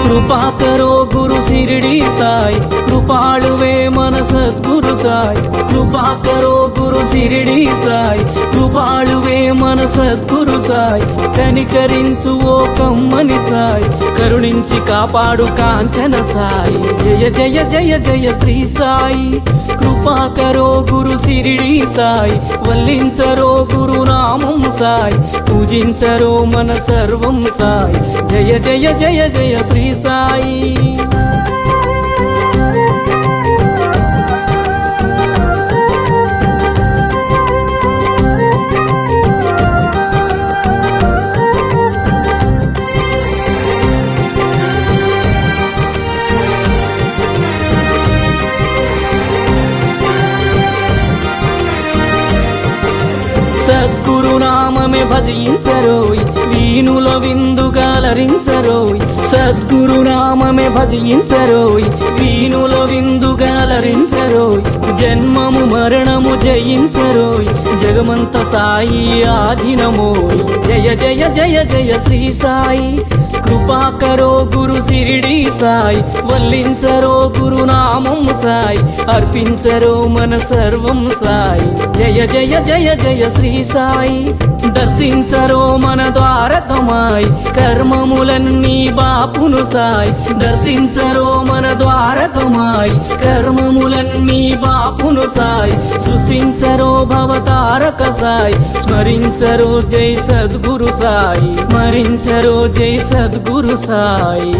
కృపాకరో గురు शिरडी साई कृपाळुवे मन सद्गुरु साई कृपाकरो गुरु शिरडी साई कृपाळुवे मन सद्गुरु साई कनिकरिंचु ओ कम्मनि साई करुणिंచి కాపాడు కాంచన సాయి జయ జయ జయ జయ శ్రీ సాయి కృపాకరో గురు शिरडी సాయి వల్లించరో గురు నామం సాయి పూజించరో మన సర్వం సాయి జయ జయ జయ జయ శ్రీ సాయి సద్గురు నామమే భజించరోయ్ వీణుల విందుగాలరించరోయ్ సద్గురు నామమే భజించరోయ్ వీణుల విందుగాలరించరోయ్ జన్మము మరణము జయించరోయ్ జగమంత సాయి ఆధీనమోయ్ జయ జయ జయ జయ శ్రీ సాయి కృపాకరో గురు शिरडी సాయి వల్లించరో గురు నామం సాయి అర్పించరో మన సర్వం సాయి జయ జయ జయ జయ శ్రీ సాయి దర్శించరో మన ద్వారకమాయి కర్మములన్నీ బాపును సాయి దర్శించరో మన ద్వారకమాయి కర్మములన్నీ బాపును సాయి సుసించరో భవతారక సాయి స్మరించరో జై సద్గురు సాయి స్మరించరో జై సద్గురు సాయి